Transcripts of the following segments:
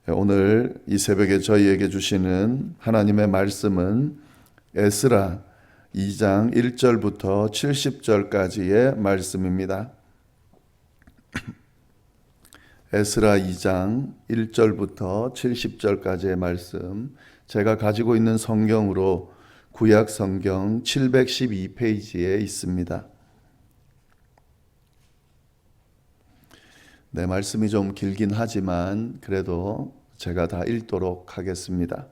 오늘 이 새벽에 저희에게 주시는 하나님의 말씀은 에스라 2장 1절부터 70절까지의 말씀입니다. 에스라 2장 1절부터 70절까지의 말씀, 제가 가지고 있는 성경으로 구약 성경 712페이지에 있습니다. 네, 말씀이 좀 길긴 하지만 그래도 제가 다 읽도록 하겠습니다.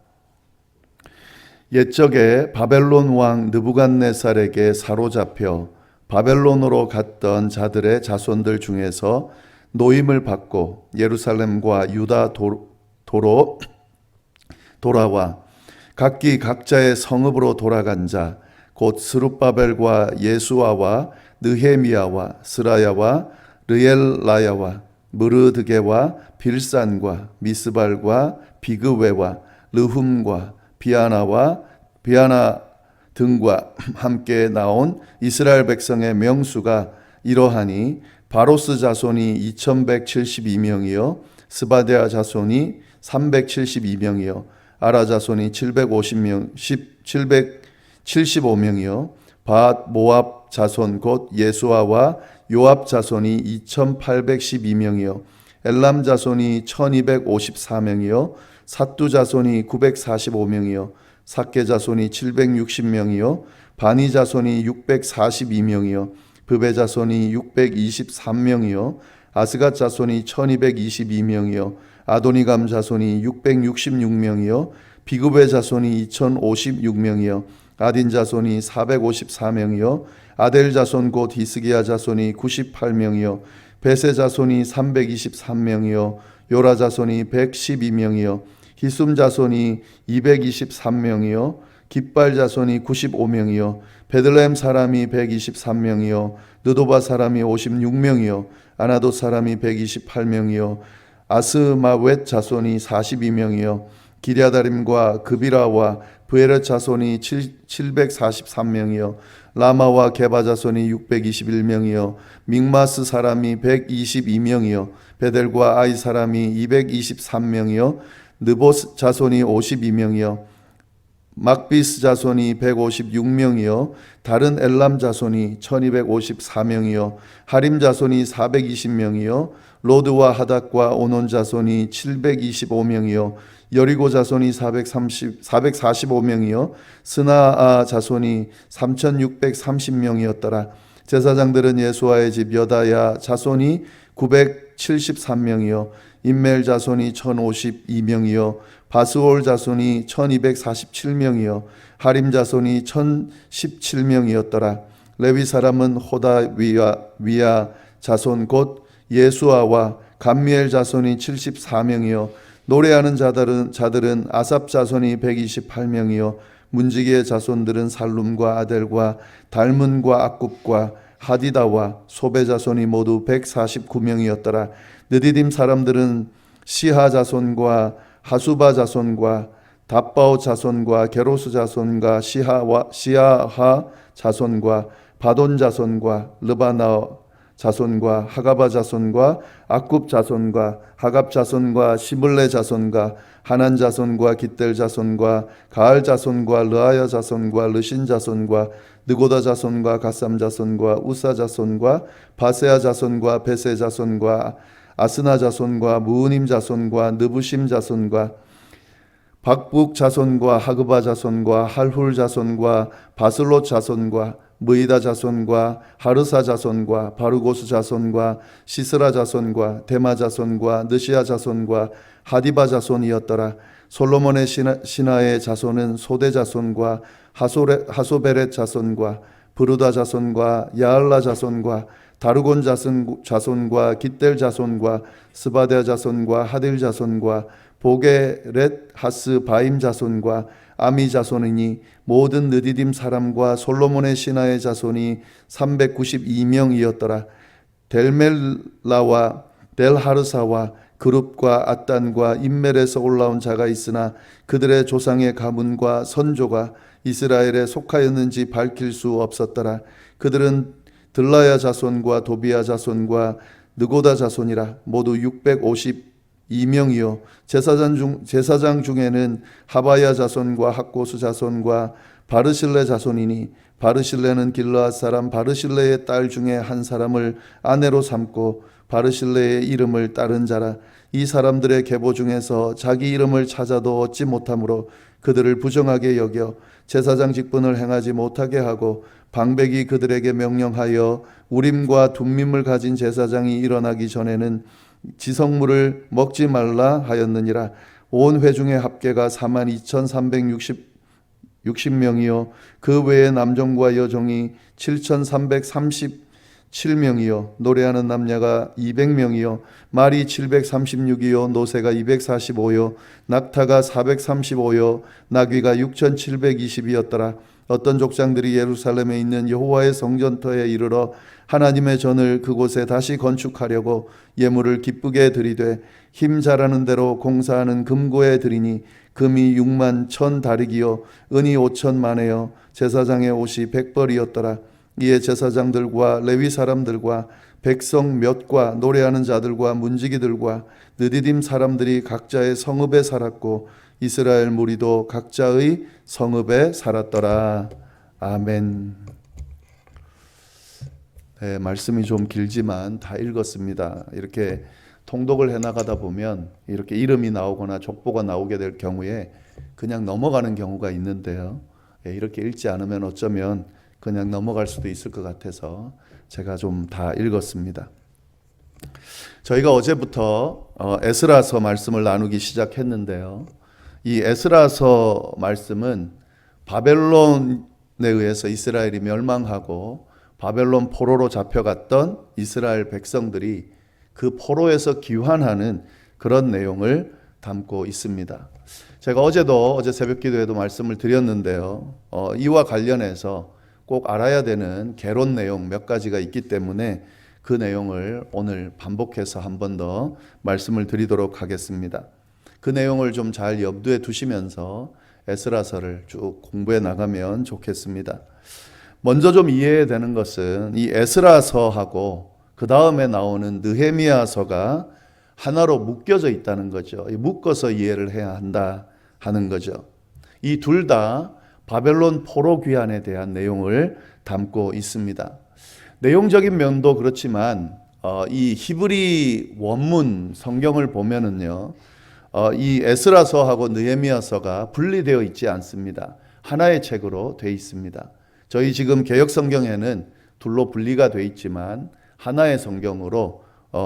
옛적에 바벨론 왕 느부갓네살에게 사로잡혀 바벨론으로 갔던 자들의 자손들 중에서 노임을 받고 예루살렘과 유다 도로 돌아와 각기 각자의 성읍으로 돌아간 자, 곧 스룹바벨과 예수아와 느헤미야와 스라야와 르엘라야와 무르드게와 빌산과 미스발과 비그웨와 르훔과 비아나 등과 함께 나온 이스라엘 백성의 명수가 이러하니 바로스 자손이 2172명이요 스바데아 자손이 372명이요 아라 자손이 775명이요 밧 모압 자손 곧 예수아와 요압 자손이 2812명이요 엘람 자손이 1254명이요 삿두 자손이 945명이요 삭게 자손이 760명이요 바니 자손이 642명이요 브베 자손이 623명이요 아스갓 자손이 1222명이요 아도니감 자손이 666명이요 비그베 자손이 2056명이요 아딘 자손이 454명이요 아델 자손 곧 히스기야 자손이 98명이요 베세 자손이 323명이요 요라 자손이 112명이요 히숨 자손이 223명이요 깃발 자손이 95명이요 베들레헴 사람이 123명이요 느도바 사람이 56명이요 아나도 사람이 128명이요 아스마웻 자손이 42명이요 기랴다림과 그비라와 브에렛 자손이 743명이요 라마와 게바 자손이 621명이요 믹마스 사람이 122명이요 베델과 아이 사람이 223명이요 느봇 자손이 52명이요 막비스 자손이 156명이요 다른 엘람 자손이 1254명이요 하림 자손이 420명이요 로드와 하닷과 오논 자손이 725명이요 여리고 자손이 445명이요 스나아 자손이 3630명이었더라. 제사장들은 예수아의 집 여다야 자손이 973명이요 임멜 자손이 1052명이요 바스올 자손이 1247명이요 하림 자손이 1017명이었더라. 레위 사람은 호다위야 자손 곧 예수아와 감미엘 자손이 74명이요 노래하는 자들은 아삽 자손이 128명이요 문지기의 자손들은 살룸과 아델과 달문과 악굽과 하디다와 소베 자손이 모두 149명이었더라. 느디딤 사람들은 시하 자손과 하수바 자손과 답바오 자손과 게로스 자손과 시아하 자손과 바돈 자손과 르바나 자손과 하가바 자손과 악굽 자손과 하갑 자손과 시블레 자손과 하난 자손과 깃델 자손과 가알 자손과 르아야 자손과 르신 자손과 느고다 자손과 가삼 자손과 우사 자손과 바세아 자손과 베세 자손과 아스나 자손과 무으님 자손과 느부심 자손과 박북 자손과 하그바 자손과 할훌 자손과 바슬롯 자손과 무이다 자손과 하르사 자손과 바르고스 자손과 시스라 자손과 데마 자손과 느시아 자손과 하디바 자손이었더라. 솔로몬의 신하의 자손은 소대 자손과 하소베렛 자손과 브루다 자손과 야알라 자손과 다르곤 자손과 깃델 자손과 스바데아 자손과 하딜 자손과 보게렛 하스 바임 자손과 아미 자손이니 모든 느디딤 사람과 솔로몬의 신하의 자손이 392명이었더라. 델멜라와 델하르사와 그룹과 앗단과 인멜에서 올라온 자가 있으나 그들의 조상의 가문과 선조가 이스라엘에 속하였는지 밝힐 수 없었더라. 그들은 들라야 자손과 도비야 자손과 느고다 자손이라 모두 650 2명이요 제사장 중에는 하바야 자손과 학고수 자손과 바르실레 자손이니 바르실레는 길르앗 사람 바르실레의 딸 중에 한 사람을 아내로 삼고 바르실레의 이름을 따른 자라. 이 사람들의 계보 중에서 자기 이름을 찾아도 얻지 못하므로 그들을 부정하게 여겨 제사장 직분을 행하지 못하게 하고 방백이 그들에게 명령하여 우림과 둠밈을 가진 제사장이 일어나기 전에는 지성물을 먹지 말라 하였느니라. 온 회중의 합계가 42,360명이요 그 외에 남종과 여종이 7,337명이요 노래하는 남녀가 200명이요 말이 736이요 노새가 245요 낙타가 435요 나귀가 6,720이었더라. 어떤 족장들이 예루살렘에 있는 여호와의 성전터에 이르러 하나님의 전을 그곳에 다시 건축하려고 예물을 기쁘게 드리되 힘 잘하는 대로 공사하는 금고에 드리니 금이 6만 1,000 다리기요 은이 5,000만에요 제사장의 옷이 100벌이었더라. 이에 제사장들과 레위 사람들과 백성 몇과 노래하는 자들과 문지기들과 느디딤 사람들이 각자의 성읍에 살았고 이스라엘 무리도 각자의 성읍에 살았더라. 아멘. 네, 말씀이 좀 길지만 다 읽었습니다. 이렇게 통독을 해나가다 보면 이렇게 이름이 나오거나 족보가 나오게 될 경우에 그냥 넘어가는 경우가 있는데요. 이렇게 읽지 않으면 어쩌면 그냥 넘어갈 수도 있을 것 같아서 제가 좀 다 읽었습니다. 저희가 어제부터 에스라서 말씀을 나누기 시작했는데요. 이 에스라서 말씀은 바벨론에 의해서 이스라엘이 멸망하고 바벨론 포로로 잡혀갔던 이스라엘 백성들이 그 포로에서 귀환하는 그런 내용을 담고 있습니다. 제가 어제 새벽 기도에도 말씀을 드렸는데요. 이와 관련해서 꼭 알아야 되는 개론 내용 몇 가지가 있기 때문에 그 내용을 오늘 반복해서 한 번 더 말씀을 드리도록 하겠습니다. 그 내용을 좀 잘 염두에 두시면서 에스라서를 쭉 공부해 나가면 좋겠습니다. 먼저 좀 이해해야 되는 것은 이 에스라서하고 그 다음에 나오는 느헤미야서가 하나로 묶여져 있다는 거죠. 묶어서 이해를 해야 한다 하는 거죠. 이 둘 다 바벨론 포로 귀환에 대한 내용을 담고 있습니다. 내용적인 면도 그렇지만 이 히브리 원문 성경을 보면은요, 이 에스라서하고 느헤미야서가 분리되어 있지 않습니다. 하나의 책으로 되어 있습니다. 저희 지금 개역 성경에는 둘로 분리가 되어 있지만 하나의 성경으로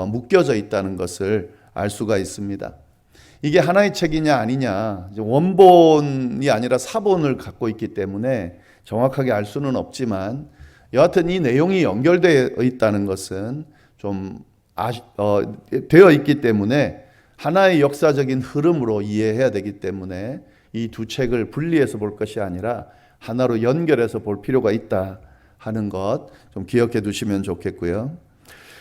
묶여져 있다는 것을 알 수가 있습니다. 이게 하나의 책이냐 아니냐, 원본이 아니라 사본을 갖고 있기 때문에 정확하게 알 수는 없지만 여하튼 이 내용이 연결되어 있다는 것은 좀 되어 있기 때문에 하나의 역사적인 흐름으로 이해해야 되기 때문에 이 두 책을 분리해서 볼 것이 아니라 하나로 연결해서 볼 필요가 있다 하는 것 좀 기억해 두시면 좋겠고요.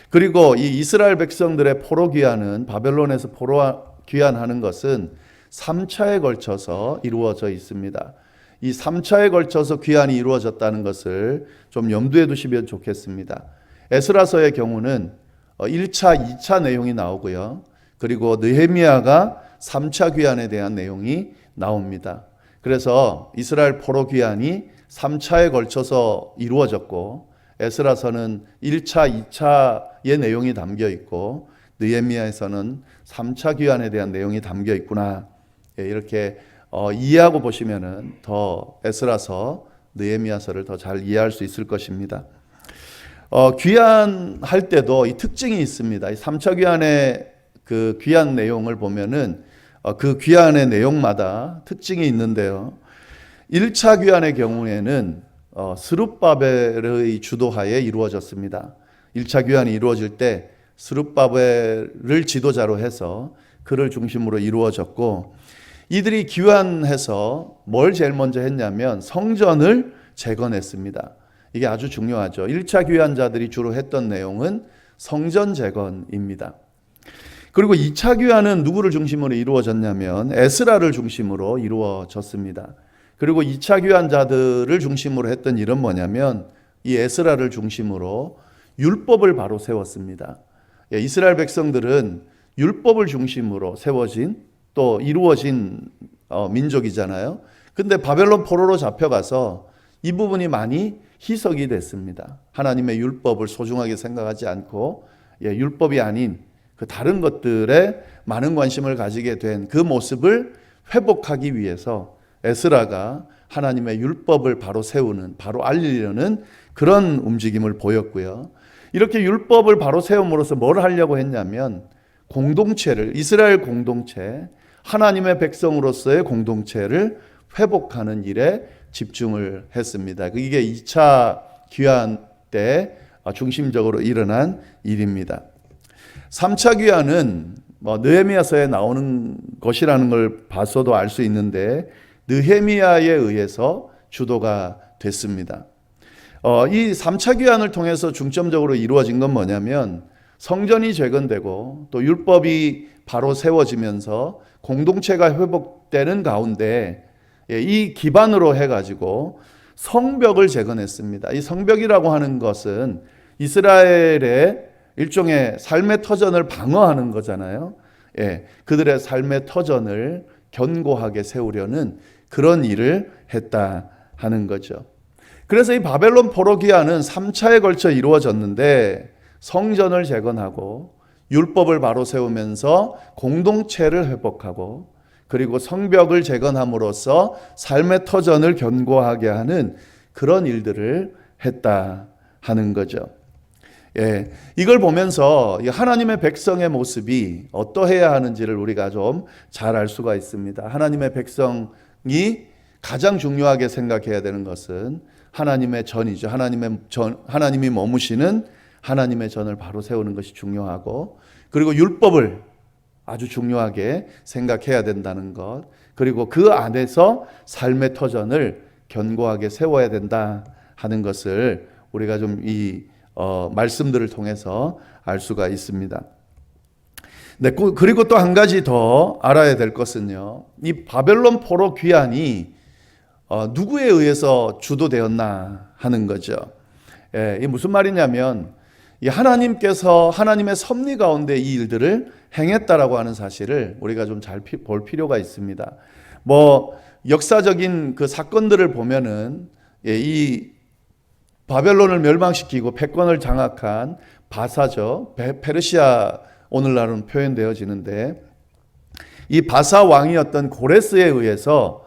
그리고 이 이스라엘 백성들의 포로 귀환은 바벨론에서 포로 귀환하는 것은 3차에 걸쳐서 이루어져 있습니다. 이 3차에 걸쳐서 귀환이 이루어졌다는 것을 좀 염두에 두시면 좋겠습니다. 에스라서의 경우는 1차, 2차 내용이 나오고요. 그리고 느헤미야가 3차 귀환에 대한 내용이 나옵니다. 그래서 이스라엘 포로 귀환이 3차에 걸쳐서 이루어졌고 에스라서는 1차, 2차의 내용이 담겨 있고 느헤미야에서는 3차 귀환에 대한 내용이 담겨 있구나. 이렇게 이해하고 보시면은 더 에스라서, 느헤미야서를 더 잘 이해할 수 있을 것입니다. 귀환할 때도 이 특징이 있습니다. 이 3차 귀환의 그 귀환 내용을 보면은 그 귀환의 내용마다 특징이 있는데요. 1차 귀환의 경우에는 스룹바벨의 주도하에 이루어졌습니다. 1차 귀환이 이루어질 때 스룹바벨을 지도자로 해서 그를 중심으로 이루어졌고 이들이 귀환해서 뭘 제일 먼저 했냐면 성전을 재건했습니다. 이게 아주 중요하죠. 1차 귀환자들이 주로 했던 내용은 성전 재건입니다. 그리고 2차 귀환은 누구를 중심으로 이루어졌냐면 에스라를 중심으로 이루어졌습니다. 그리고 2차 귀환자들을 중심으로 했던 일은 뭐냐면 이 에스라를 중심으로 율법을 바로 세웠습니다. 이스라엘 백성들은 율법을 중심으로 세워진 또 이루어진 민족이잖아요. 근데 바벨론 포로로 잡혀가서 이 부분이 많이 희석이 됐습니다. 하나님의 율법을 소중하게 생각하지 않고 율법이 아닌 그 다른 것들에 많은 관심을 가지게 된 그 모습을 회복하기 위해서 에스라가 하나님의 율법을 바로 세우는, 바로 알리려는 그런 움직임을 보였고요. 이렇게 율법을 바로 세움으로써 뭘 하려고 했냐면 공동체를, 이스라엘 공동체, 하나님의 백성으로서의 공동체를 회복하는 일에 집중을 했습니다. 이게 2차 귀환 때 중심적으로 일어난 일입니다. 3차 귀환은 느헤미야서에 나오는 것이라는 걸 봐서도 알 수 있는데 느헤미야에 의해서 주도가 됐습니다. 이 3차 귀환을 통해서 중점적으로 이루어진 건 뭐냐면 성전이 재건되고 또 율법이 바로 세워지면서 공동체가 회복되는 가운데 이 기반으로 해가지고 성벽을 재건했습니다. 이 성벽이라고 하는 것은 이스라엘의 일종의 삶의 터전을 방어하는 거잖아요. 그들의 삶의 터전을 견고하게 세우려는 그런 일을 했다 하는 거죠. 그래서 이 바벨론 포로 귀환은 3차에 걸쳐 이루어졌는데 성전을 재건하고 율법을 바로 세우면서 공동체를 회복하고 그리고 성벽을 재건함으로써 삶의 터전을 견고하게 하는 그런 일들을 했다 하는 거죠. 이걸 보면서 하나님의 백성의 모습이 어떠해야 하는지를 우리가 좀 잘 알 수가 있습니다. 하나님의 백성이 가장 중요하게 생각해야 되는 것은 하나님의 전이죠. 하나님이 머무시는 하나님의 전을 바로 세우는 것이 중요하고, 그리고 율법을 아주 중요하게 생각해야 된다는 것, 그리고 그 안에서 삶의 터전을 견고하게 세워야 된다 하는 것을 우리가 좀 이 말씀들을 통해서 알 수가 있습니다. 네, 그리고 또 한 가지 더 알아야 될 것은요, 이 바벨론 포로 귀환이 누구에 의해서 주도되었나 하는 거죠. 이게 무슨 말이냐면 이 하나님께서 하나님의 섭리 가운데 이 일들을 행했다라고 하는 사실을 우리가 좀 잘 볼 필요가 있습니다. 역사적인 그 사건들을 보면은 이 바벨론을 멸망시키고 패권을 장악한 바사죠. 페르시아 오늘날은 표현되어지는데, 이 바사 왕이었던 고레스에 의해서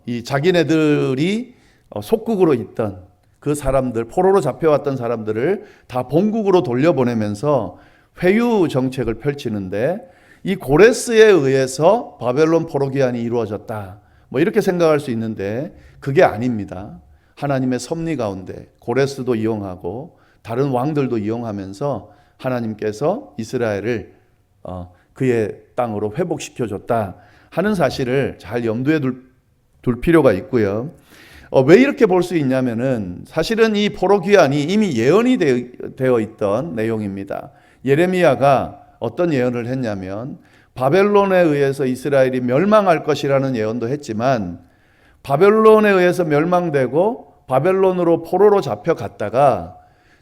이 자기네들이 속국으로 있던 그 사람들, 포로로 잡혀왔던 사람들을 다 본국으로 돌려보내면서 회유 정책을 펼치는데, 이 고레스에 의해서 바벨론 포로 귀환이 이루어졌다, 이렇게 생각할 수 있는데 그게 아닙니다. 하나님의 섭리 가운데 고레스도 이용하고 다른 왕들도 이용하면서 하나님께서 이스라엘을 그의 땅으로 회복시켜줬다 하는 사실을 잘 염두에 둘 필요가 있고요. 왜 이렇게 볼 수 있냐면은 사실은 이 포로 귀환이 이미 예언이 되어 있던 내용입니다. 예레미야가 어떤 예언을 했냐면 바벨론에 의해서 이스라엘이 멸망할 것이라는 예언도 했지만, 바벨론에 의해서 멸망되고 바벨론으로 포로로 잡혀갔다가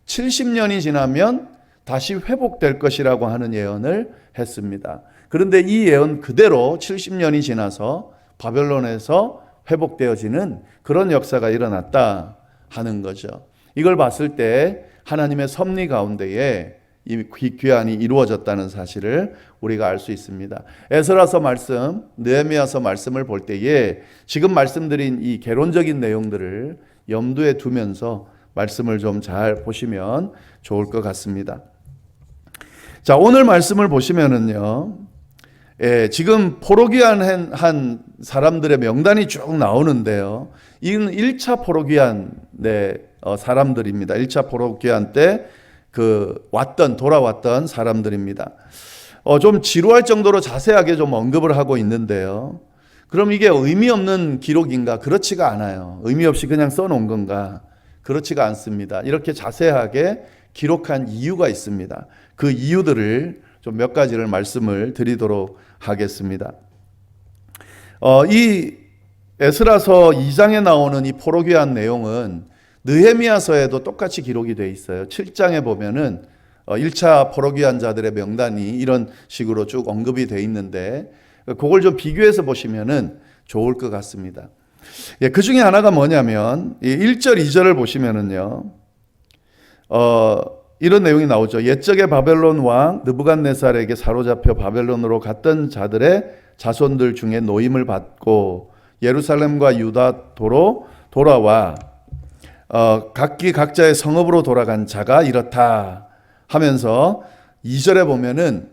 70년이 지나면 다시 회복될 것이라고 하는 예언을 했습니다. 그런데 이 예언 그대로 70년이 지나서 바벨론에서 회복되어지는 그런 역사가 일어났다 하는 거죠. 이걸 봤을 때 하나님의 섭리 가운데에 이 귀환이 이루어졌다는 사실을 우리가 알 수 있습니다. 에스라서 말씀, 느헤미야서 말씀을 볼 때에 지금 말씀드린 이 개론적인 내용들을 염두에 두면서 말씀을 좀 잘 보시면 좋을 것 같습니다. 자, 오늘 말씀을 보시면은요, 지금 포로 귀환한 사람들의 명단이 쭉 나오는데요, 이는 1차 포로 귀환의 사람들입니다. 1차 포로 귀환 때 돌아왔던 사람들입니다. 좀 지루할 정도로 자세하게 좀 언급을 하고 있는데요. 그럼 이게 의미 없는 기록인가? 그렇지가 않아요. 의미 없이 그냥 써놓은 건가? 그렇지가 않습니다. 이렇게 자세하게 기록한 이유가 있습니다. 그 이유들을 좀 몇 가지를 말씀을 드리도록 하겠습니다. 이 에스라서 2장에 나오는 이 포로 귀환 내용은 느헤미야서에도 똑같이 기록이 되어 있어요. 7장에 보면은 1차 포로 귀환 자들의 명단이 이런 식으로 쭉 언급이 돼 있는데 그걸 좀 비교해서 보시면은 좋을 것 같습니다. 예, 그 중에 하나가 뭐냐면 1절, 2절을 보시면은요. 이런 내용이 나오죠. 옛적의 바벨론 왕 느부갓네살에게 사로잡혀 바벨론으로 갔던 자들의 자손들 중에 노임을 받고 예루살렘과 유다도로 돌아와 각기 각자의 성읍으로 돌아간 자가 이렇다 하면서 2절에 보면은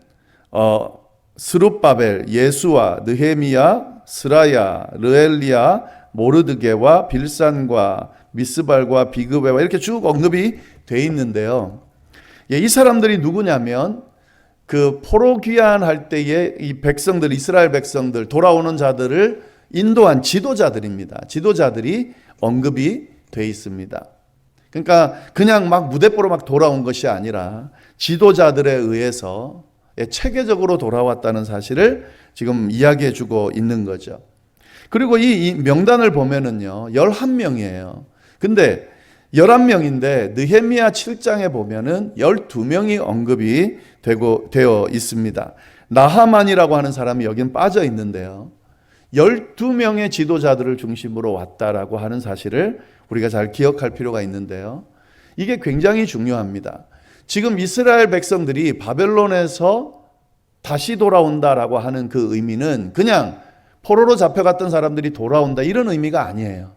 스룹바벨, 예수와, 느헤미야, 스라야, 르엘리야, 모르드게와 빌산과 미스발과 비그베와 이렇게 쭉 언급이 돼 있는데요. 예, 이 사람들이 누구냐면 그 포로 귀환할 때에 이 백성들, 이스라엘 백성들 돌아오는 자들을 인도한 지도자들입니다. 지도자들이 언급이 돼 있습니다. 그러니까 그냥 막 무대뽀로 막 돌아온 것이 아니라 지도자들에 의해서 체계적으로 돌아왔다는 사실을 지금 이야기해 주고 있는 거죠. 그리고 이 명단을 보면은요, 11명이에요. 근데 11명인데 느헤미야 7장에 보면은 12명이 언급이 되어 있습니다. 나하만이라고 하는 사람이 여긴 빠져 있는데요. 12명의 지도자들을 중심으로 왔다라고 하는 사실을 우리가 잘 기억할 필요가 있는데요. 이게 굉장히 중요합니다. 지금 이스라엘 백성들이 바벨론에서 다시 돌아온다라고 하는 그 의미는 그냥 포로로 잡혀갔던 사람들이 돌아온다 이런 의미가 아니에요.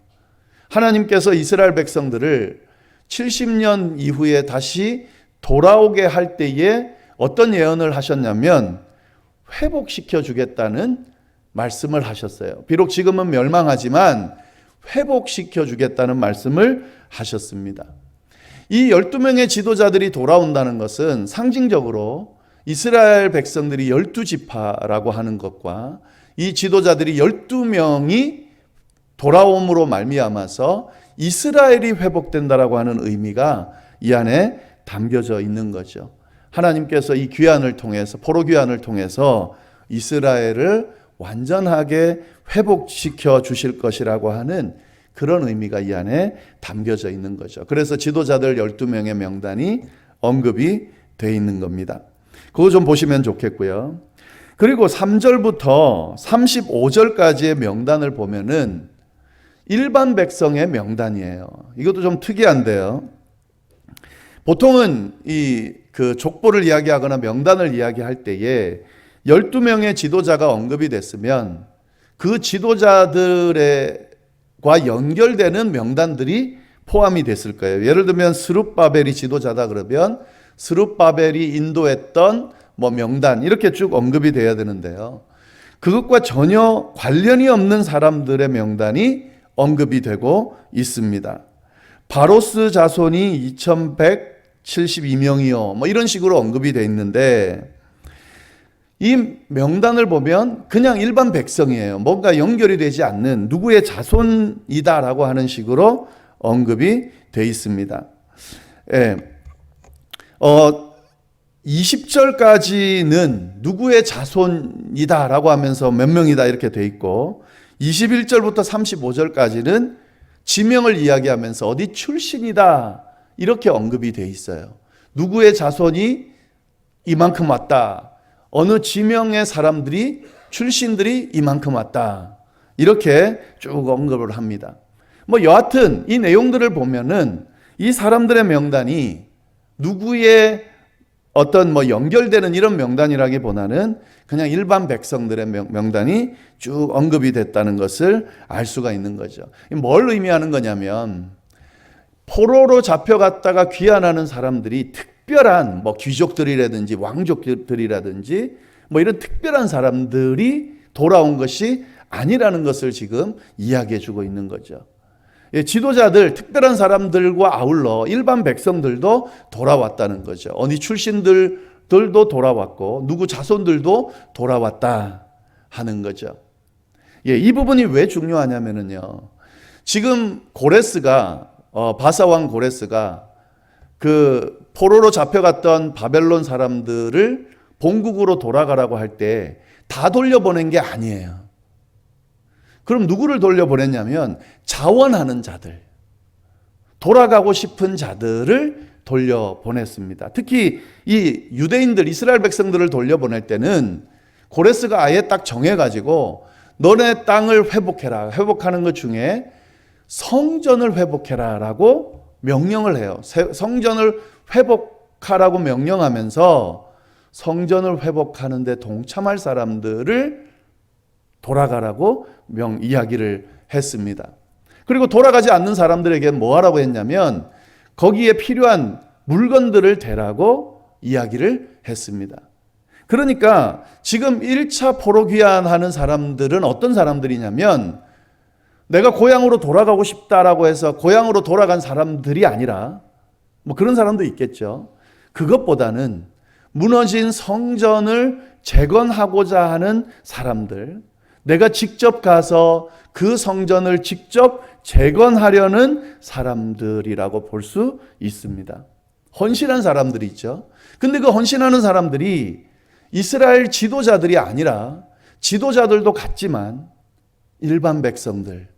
하나님께서 이스라엘 백성들을 70년 이후에 다시 돌아오게 할 때에 어떤 예언을 하셨냐면 회복시켜 주겠다는 말씀을 하셨어요. 비록 지금은 멸망하지만 회복시켜 주겠다는 말씀을 하셨습니다. 이 12명의 지도자들이 돌아온다는 것은 상징적으로 이스라엘 백성들이 12지파라고 하는 것과 이 지도자들이 12명이 돌아옴으로 말미암아서 이스라엘이 회복된다라고 하는 의미가 이 안에 담겨져 있는 거죠. 하나님께서 이 귀환을 통해서 포로 귀환을 통해서 이스라엘을 완전하게 회복시켜 주실 것이라고 하는 그런 의미가 이 안에 담겨져 있는 거죠. 그래서 지도자들 12명의 명단이 언급이 되어 있는 겁니다. 그거 좀 보시면 좋겠고요. 그리고 3절부터 35절까지의 명단을 보면은 일반 백성의 명단이에요. 이것도 좀 특이한데요. 보통은 그 족보를 이야기하거나 명단을 이야기할 때에 12명의 지도자가 언급이 됐으면 그 지도자들과 연결되는 명단들이 포함이 됐을 거예요. 예를 들면 스룹바벨이 지도자다 그러면 스룹바벨이 인도했던 명단 이렇게 쭉 언급이 돼야 되는데요. 그것과 전혀 관련이 없는 사람들의 명단이 언급이 되고 있습니다. 바로스 자손이 2172명이요. 이런 식으로 언급이 돼 있는데 이 명단을 보면 그냥 일반 백성이에요. 뭔가 연결이 되지 않는 누구의 자손이다라고 하는 식으로 언급이 돼 있습니다. 예. 20절까지는 누구의 자손이다라고 하면서 몇 명이다 이렇게 돼 있고 21절부터 35절까지는 지명을 이야기하면서 어디 출신이다 이렇게 언급이 돼 있어요. 누구의 자손이 이만큼 왔다. 어느 지명의 사람들이 출신들이 이만큼 왔다. 이렇게 쭉 언급을 합니다. 여하튼 이 내용들을 보면은 이 사람들의 명단이 누구의 어떤 연결되는 이런 명단이라기보다는 그냥 일반 백성들의 명단이 쭉 언급이 됐다는 것을 알 수가 있는 거죠. 뭘 의미하는 거냐면 포로로 잡혀갔다가 귀환하는 사람들이 특별한 귀족들이라든지 왕족들이라든지 이런 특별한 사람들이 돌아온 것이 아니라는 것을 지금 이야기해 주고 있는 거죠. 지도자들, 특별한 사람들과 아울러 일반 백성들도 돌아왔다는 거죠. 어디 출신들도 돌아왔고 누구 자손들도 돌아왔다 하는 거죠. 이 부분이 왜 중요하냐면요. 지금 고레스가 바사왕 고레스가 그 포로로 잡혀갔던 바벨론 사람들을 본국으로 돌아가라고 할 때 다 돌려보낸 게 아니에요. 그럼 누구를 돌려보냈냐면 자원하는 자들, 돌아가고 싶은 자들을 돌려보냈습니다. 특히 이 유대인들, 이스라엘 백성들을 돌려보낼 때는 고레스가 아예 딱 정해가지고 너네 땅을 회복해라. 회복하는 것 중에 성전을 회복해라 라고 명령을 해요. 성전을 회복하라고 명령하면서 성전을 회복하는 데 동참할 사람들을 돌아가라고 이야기를 했습니다. 그리고 돌아가지 않는 사람들에게 뭐 하라고 했냐면 거기에 필요한 물건들을 대라고 이야기를 했습니다. 그러니까 지금 1차 포로 귀환하는 사람들은 어떤 사람들이냐면 내가 고향으로 돌아가고 싶다라고 해서 고향으로 돌아간 사람들이 아니라 뭐 그런 사람도 있겠죠. 그것보다는 무너진 성전을 재건하고자 하는 사람들, 내가 직접 가서 그 성전을 직접 재건하려는 사람들이라고 볼 수 있습니다. 헌신한 사람들이 있죠. 근데 그 헌신하는 사람들이 이스라엘 지도자들이 아니라 지도자들도 같지만 일반 백성들,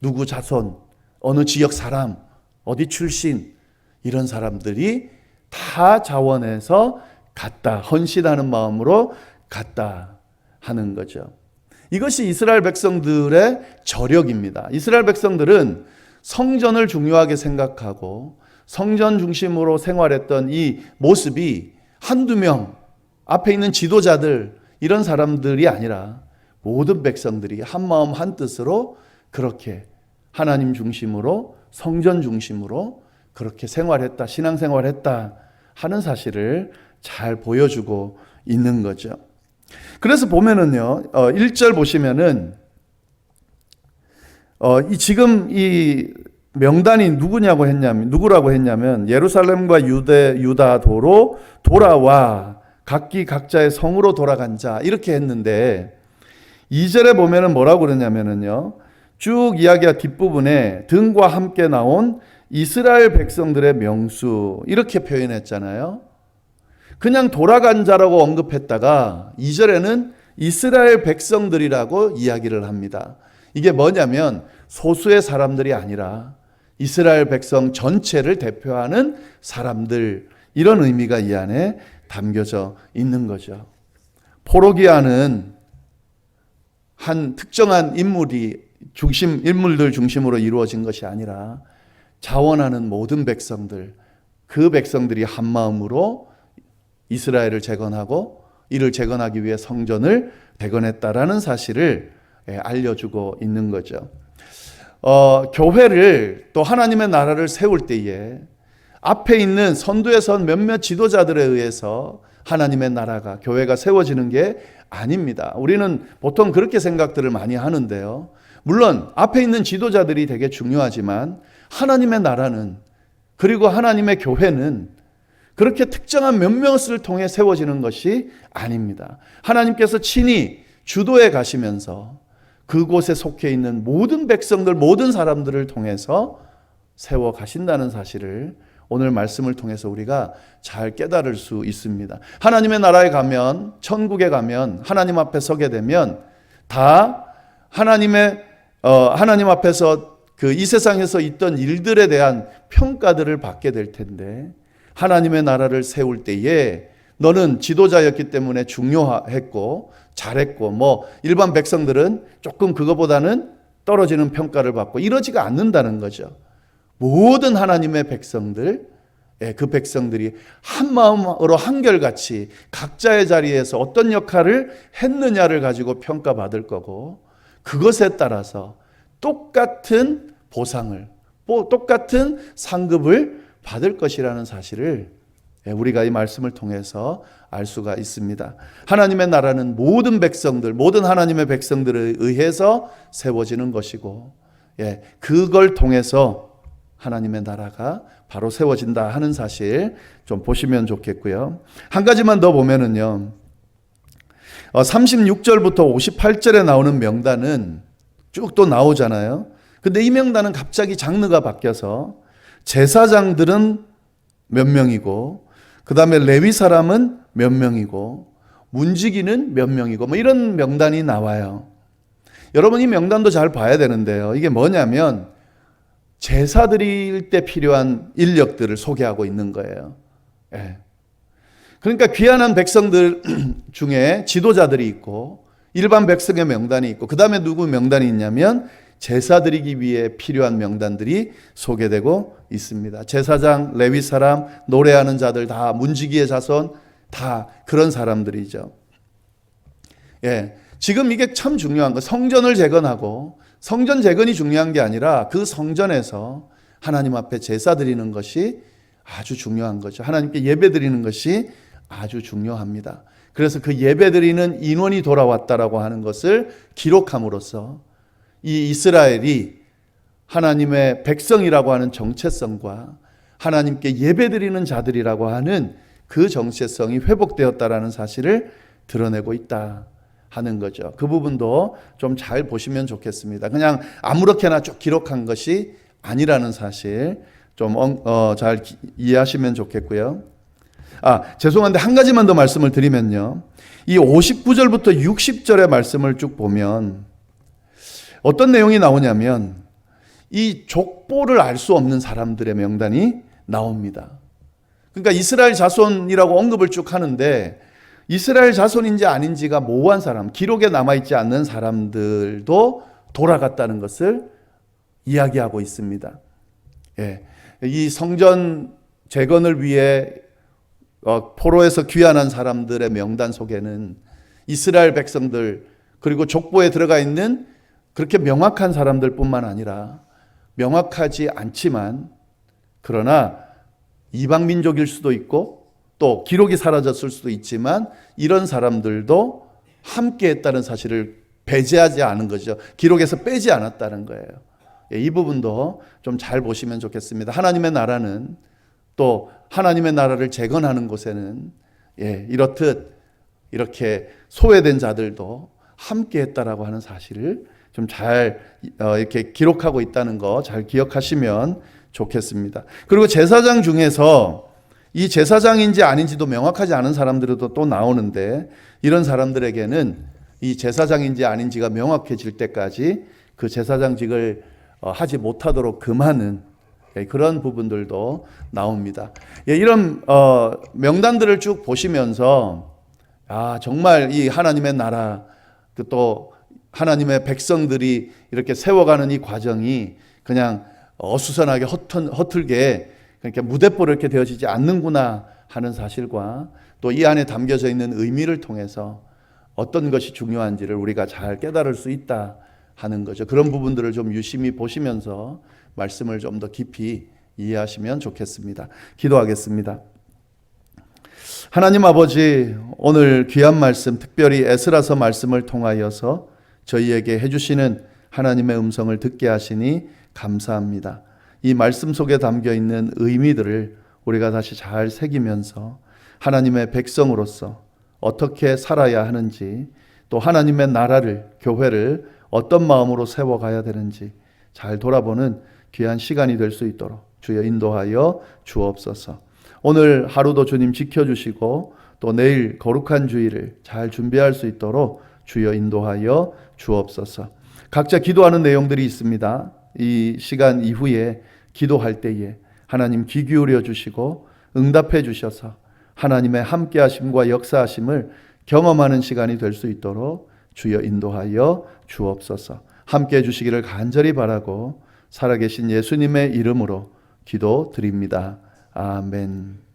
누구 자손, 어느 지역 사람, 어디 출신 이런 사람들이 다 자원해서 갔다, 헌신하는 마음으로 갔다 하는 거죠. 이것이 이스라엘 백성들의 저력입니다. 이스라엘 백성들은 성전을 중요하게 생각하고 성전 중심으로 생활했던 이 모습이 한두 명, 앞에 있는 지도자들 이런 사람들이 아니라 모든 백성들이 한마음 한뜻으로 그렇게 하나님 중심으로 성전 중심으로 그렇게 생활했다, 신앙생활했다 하는 사실을 잘 보여주고 있는 거죠. 그래서 보면은요, 1절 보시면은, 지금 이 명단이 누구라고 했냐면, 예루살렘과 유다도로 돌아와 각기 각자의 성으로 돌아간 자, 이렇게 했는데, 2절에 보면은 뭐라고 그러냐면은요, 쭉 이야기가 뒷부분에 등과 함께 나온 이스라엘 백성들의 명수, 이렇게 표현했잖아요. 그냥 돌아간 자라고 언급했다가 2절에는 이스라엘 백성들이라고 이야기를 합니다. 이게 뭐냐면 소수의 사람들이 아니라 이스라엘 백성 전체를 대표하는 사람들, 이런 의미가 이 안에 담겨져 있는 거죠. 포로기아는 한 특정한 인물들 중심으로 이루어진 것이 아니라 자원하는 모든 백성들, 그 백성들이 한 마음으로 이스라엘을 재건하고 이를 재건하기 위해 성전을 재건했다라는 사실을 알려주고 있는 거죠. 교회를 또 하나님의 나라를 세울 때에 앞에 있는 선두에 선 몇몇 지도자들에 의해서 하나님의 나라가, 교회가 세워지는 게 아닙니다. 우리는 보통 그렇게 생각들을 많이 하는데요. 물론 앞에 있는 지도자들이 되게 중요하지만 하나님의 나라는, 그리고 하나님의 교회는 그렇게 특정한 몇몇을 통해 세워지는 것이 아닙니다. 하나님께서 친히 주도해 가시면서 그곳에 속해 있는 모든 백성들, 모든 사람들을 통해서 세워 가신다는 사실을 오늘 말씀을 통해서 우리가 잘 깨달을 수 있습니다. 하나님의 나라에 가면, 천국에 가면, 하나님 앞에 서게 되면 다 하나님 앞에서 이 세상에서 있던 일들에 대한 평가들을 받게 될 텐데, 하나님의 나라를 세울 때에 너는 지도자였기 때문에 중요했고 잘했고, 일반 백성들은 조금 그거보다는 떨어지는 평가를 받고 이러지가 않는다는 거죠. 모든 하나님의 백성들, 그 백성들이 한 마음으로 한결같이 각자의 자리에서 어떤 역할을 했느냐를 가지고 평가받을 거고, 그것에 따라서 똑같은 보상을, 똑같은 상급을 받을 것이라는 사실을 우리가 이 말씀을 통해서 알 수가 있습니다. 하나님의 나라는 모든 백성들, 모든 하나님의 백성들에 의해서 세워지는 것이고, 그걸 통해서 하나님의 나라가 바로 세워진다 하는 사실 좀 보시면 좋겠고요. 한 가지만 더 보면은요, 36절부터 58절에 나오는 명단은 쭉 또 나오잖아요. 근데 이 명단은 갑자기 장르가 바뀌어서 제사장들은 몇 명이고, 그 다음에 레위 사람은 몇 명이고, 문지기는 몇 명이고, 이런 명단이 나와요. 여러분, 이 명단도 잘 봐야 되는데요. 이게 뭐냐면 제사 드릴 때 필요한 인력들을 소개하고 있는 거예요. 예. 그러니까 귀환한 백성들 중에 지도자들이 있고 일반 백성의 명단이 있고 그 다음에 누구 명단이 있냐면 제사 드리기 위해 필요한 명단들이 소개되고 있습니다. 제사장, 레위 사람, 노래하는 자들 다 문지기의 자손 다 그런 사람들이죠. 예, 지금 이게 참 중요한 거. 성전을 재건하고 성전 재건이 중요한 게 아니라 그 성전에서 하나님 앞에 제사 드리는 것이 아주 중요한 거죠. 하나님께 예배 드리는 것이 아주 중요합니다. 그래서 그 예배 드리는 인원이 돌아왔다라고 하는 것을 기록함으로써 이 이스라엘이 하나님의 백성이라고 하는 정체성과 하나님께 예배 드리는 자들이라고 하는 그 정체성이 회복되었다라는 사실을 드러내고 있다 하는 거죠. 그 부분도 좀 잘 보시면 좋겠습니다. 그냥 아무렇게나 쭉 기록한 것이 아니라는 사실 좀 잘 이해하시면 좋겠고요. 죄송한데 한 가지만 더 말씀을 드리면요. 이 59절부터 60절의 말씀을 쭉 보면 어떤 내용이 나오냐면 이 족보를 알 수 없는 사람들의 명단이 나옵니다. 그러니까 이스라엘 자손이라고 언급을 쭉 하는데 이스라엘 자손인지 아닌지가 모호한 사람, 기록에 남아있지 않는 사람들도 돌아갔다는 것을 이야기하고 있습니다. 예, 이 성전 재건을 위해 포로에서 귀환한 사람들의 명단 속에는 이스라엘 백성들 그리고 족보에 들어가 있는 그렇게 명확한 사람들 뿐만 아니라 명확하지 않지만 그러나 이방 민족일 수도 있고 또 기록이 사라졌을 수도 있지만 이런 사람들도 함께 했다는 사실을 배제하지 않은 거죠. 기록에서 빼지 않았다는 거예요. 이 부분도 좀 잘 보시면 좋겠습니다. 하나님의 나라는 또 하나님의 나라를 재건하는 곳에는 이렇듯 이렇게 소외된 자들도 함께 했다라고 하는 사실을 좀 잘 이렇게 기록하고 있다는 거 잘 기억하시면 좋겠습니다. 그리고 제사장 중에서 이 제사장인지 아닌지도 명확하지 않은 사람들도 또 나오는데 이런 사람들에게는 이 제사장인지 아닌지가 명확해질 때까지 그 제사장직을 하지 못하도록 금하는 그런 부분들도 나옵니다. 이런 명단들을 쭉 보시면서 정말 이 하나님의 나라 또 하나님의 백성들이 이렇게 세워가는 이 과정이 그냥 어수선하게 허틀게 그러니까 무대뽀로 이렇게 되어지지 않는구나 하는 사실과 또 이 안에 담겨져 있는 의미를 통해서 어떤 것이 중요한지를 우리가 잘 깨달을 수 있다 하는 거죠. 그런 부분들을 좀 유심히 보시면서 말씀을 좀 더 깊이 이해하시면 좋겠습니다. 기도하겠습니다. 하나님 아버지, 오늘 귀한 말씀, 특별히 에스라서 말씀을 통하여서 저희에게 해주시는 하나님의 음성을 듣게 하시니 감사합니다. 이 말씀 속에 담겨 있는 의미들을 우리가 다시 잘 새기면서 하나님의 백성으로서 어떻게 살아야 하는지 또 하나님의 나라를, 교회를 어떤 마음으로 세워가야 되는지 잘 돌아보는 귀한 시간이 될 수 있도록 주여 인도하여 주옵소서. 오늘 하루도 주님 지켜주시고 또 내일 거룩한 주일을 잘 준비할 수 있도록 주여 인도하여 주옵소서. 각자 기도하는 내용들이 있습니다. 이 시간 이후에 기도할 때에 하나님 귀 기울여 주시고 응답해 주셔서 하나님의 함께 하심과 역사하심을 경험하는 시간이 될 수 있도록 주여 인도하여 주옵소서. 함께 해 주시기를 간절히 바라고 살아계신 예수님의 이름으로 기도드립니다. 아멘.